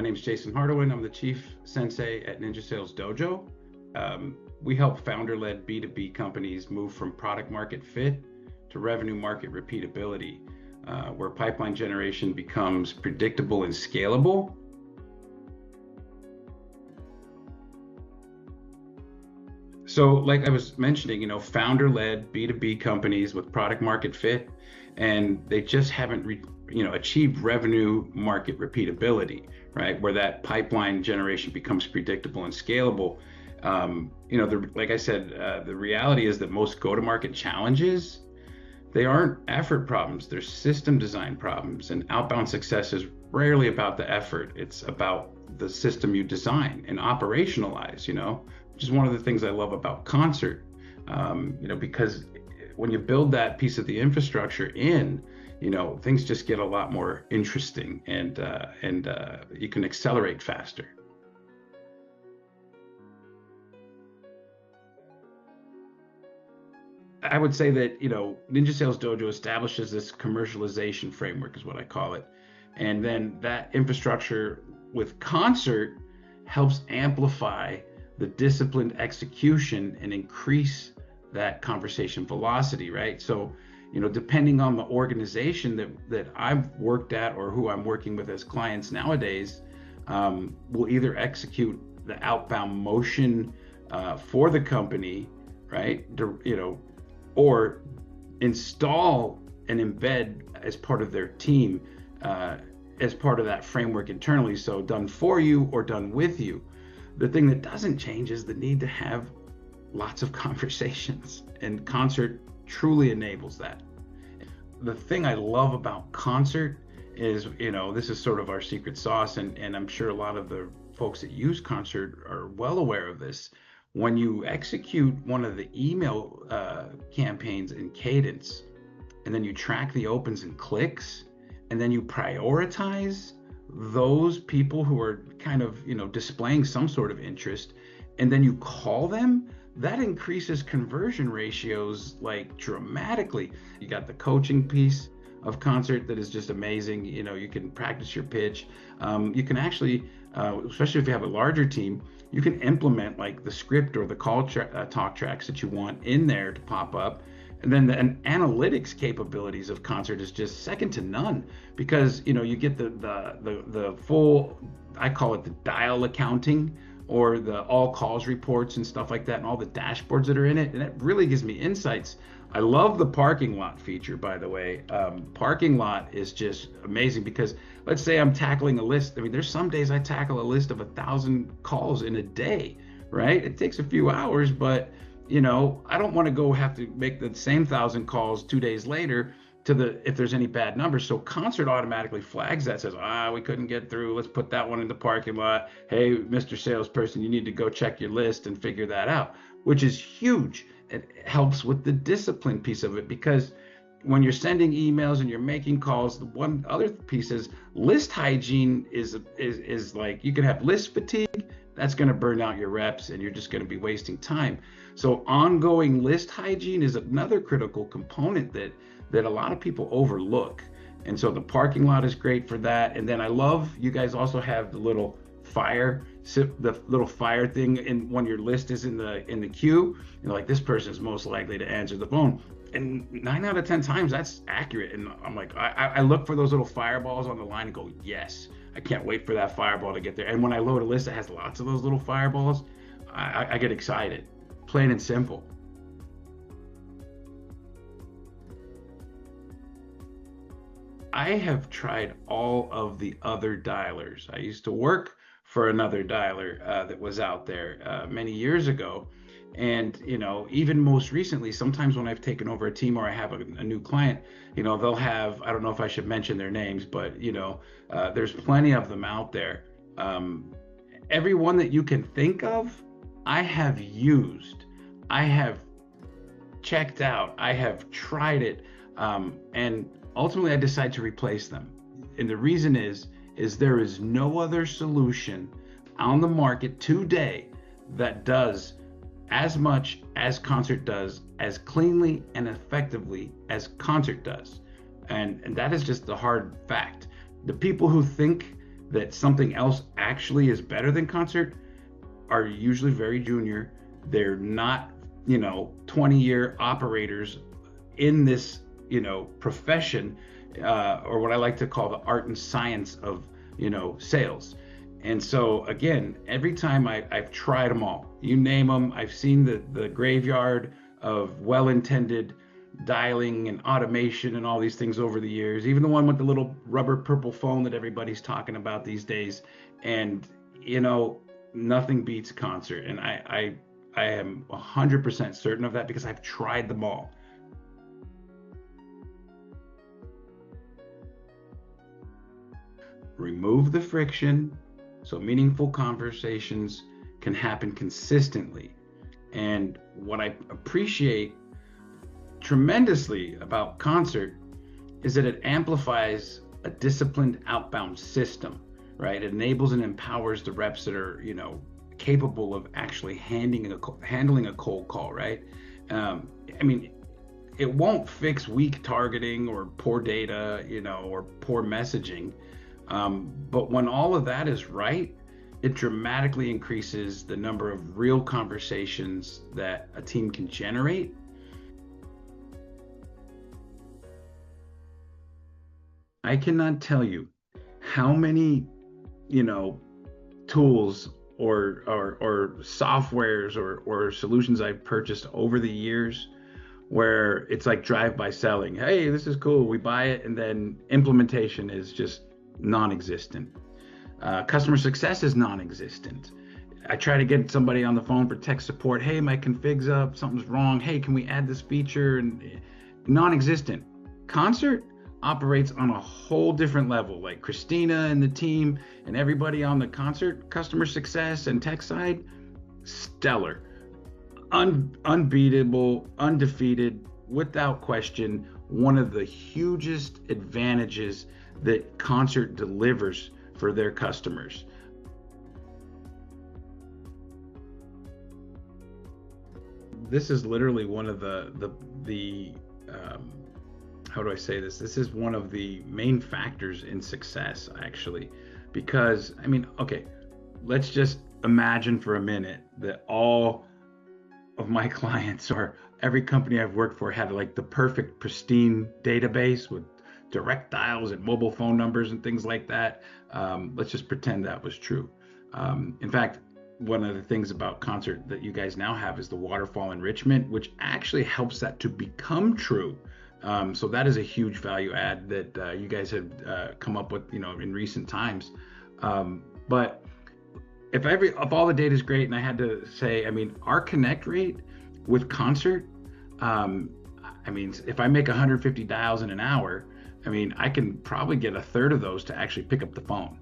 My name is Jason Hardouin. I'm the Chief Sensei at Ninja Sales Dojo. We help founder-led B2B companies move from product market fit to revenue market repeatability, where pipeline generation becomes predictable and scalable. So like I was mentioning, founder-led B2B companies with product market fit, and they just haven't achieved revenue market repeatability, right? Where that pipeline generation becomes predictable and scalable. Like I said, the reality is that most go-to-market challenges, they aren't effort problems, they're system design problems. And outbound success is rarely about the effort. It's about the system you design and operationalize, which is one of the things I love about Koncert, because when you build that piece of the infrastructure in, things just get a lot more interesting and you can accelerate faster. I would say that, Ninja Sales Dojo establishes this commercialization framework is what I call it. And then that infrastructure with Koncert helps amplify the disciplined execution and increase that conversation velocity, right? So, depending on the organization that I've worked at or who I'm working with as clients nowadays, will either execute the outbound motion for the company, right? Or install and embed as part of their team, as part of that framework internally. So done for you or done with you. The thing that doesn't change is the need to have lots of conversations, and Koncert truly enables that. The thing I love about Koncert is, this is sort of our secret sauce, and I'm sure a lot of the folks that use Koncert are well aware of this. When you execute one of the email campaigns in cadence, and then you track the opens and clicks, and then you prioritize those people who are kind of, displaying some sort of interest, and then you call them, that increases conversion ratios like dramatically. You got the coaching piece of Koncert that is just amazing. You can practice your pitch. You can actually, especially if you have a larger team, you can implement like the script or the talk tracks that you want in there to pop up. And then the analytics capabilities of Koncert is just second to none, because you get the full, I call it the dial accounting, or the all calls reports and stuff like that, and all the dashboards that are in it, and it really gives me insights. I love the parking lot feature, by the way. Parking lot is just amazing, because let's say I'm tackling a list. I mean, there's some days I tackle a list of 1,000 calls in a day, right? It takes a few hours, but I don't want to have to make the same 1,000 calls 2 days later if there's any bad numbers. So Koncert automatically flags that, says, we couldn't get through. Let's put that one in the parking lot. Hey, Mr. Salesperson, you need to go check your list and figure that out, which is huge. It helps with the discipline piece of it, because when you're sending emails and you're making calls, the one other piece is list hygiene is like, you can have list fatigue. That's going to burn out your reps, and you're just going to be wasting time. So ongoing list hygiene is another critical component that a lot of people overlook. And so the parking lot is great for that. And then I love, you guys also have the little fire thing in when your list is in the queue. Like, this person is most likely to answer the phone. And 9 out of 10 times that's accurate. And I'm like, I look for those little fireballs on the line and go, yes, I can't wait for that fireball to get there. And when I load a list that has lots of those little fireballs, I get excited, plain and simple. I have tried all of the other dialers. I used to work for another dialer that was out there many years ago. And, even most recently, sometimes when I've taken over a team or I have a new client, they'll have, I don't know if I should mention their names, but, there's plenty of them out there. Everyone that you can think of, I have used, I have checked out, I have tried it. And ultimately I decide to replace them. And the reason is there is no other solution on the market today that does as much as Koncert does, as cleanly and effectively as Koncert does. And that is just the hard fact. The people who think that something else actually is better than Koncert are usually very junior. They're not, 20-year operators in this, profession, or what I like to call the art and science of, sales. And so again, every time I've tried them all, you name them, I've seen the graveyard of well-intended dialing and automation and all these things over the years, even the one with the little rubber purple phone that everybody's talking about these days. And, nothing beats Koncert. And I am 100% certain of that because I've tried them all. Remove the friction so meaningful conversations can happen consistently. And what I appreciate tremendously about Koncert is that it amplifies a disciplined outbound system, right? It enables and empowers the reps that are, capable of actually handling a cold call, right? I mean, it won't fix weak targeting or poor data, or poor messaging. But when all of that is right, it dramatically increases the number of real conversations that a team can generate. I cannot tell you how many, tools or softwares or solutions I've purchased over the years where it's like drive-by selling. Hey, this is cool. We buy it, and then implementation is just non-existent. Customer success is non-existent. I try to get somebody on the phone for tech support. Hey, my config's up, something's wrong. Hey, can we add this feature? And non-existent. Koncert operates on a whole different level. Like Christina and the team and everybody on the Koncert customer success and tech side, stellar, unbeatable, undefeated, without question. One of the hugest advantages that Koncert delivers for their customers. This is literally one of the how do I say this? This is one of the main factors in success, actually, because I mean, okay, let's just imagine for a minute that all of my clients or every company I've worked for had like the perfect pristine database with direct dials and mobile phone numbers and things like that. Let's just pretend that was true. In fact, one of the things about Koncert that you guys now have is the waterfall enrichment, which actually helps that to become true. So that is a huge value add that you guys have come up with, in recent times. But if all the data is great, and I had to say, I mean, our connect rate with Koncert, I mean, if I make 150 dials in an hour, I mean, I can probably get a third of those to actually pick up the phone.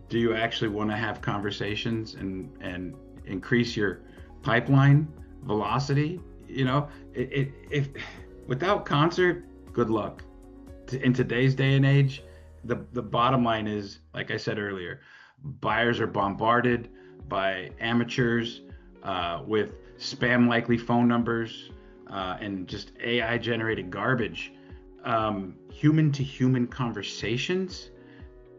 Do you actually want to have conversations and increase your pipeline velocity? If without Koncert, good luck. In today's day and age, the bottom line is, like I said earlier, buyers are bombarded by amateurs with spam likely phone numbers and just AI generated garbage. Human to human conversations,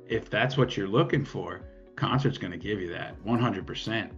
if that's what you're looking for, Koncert's going to give you that 100%.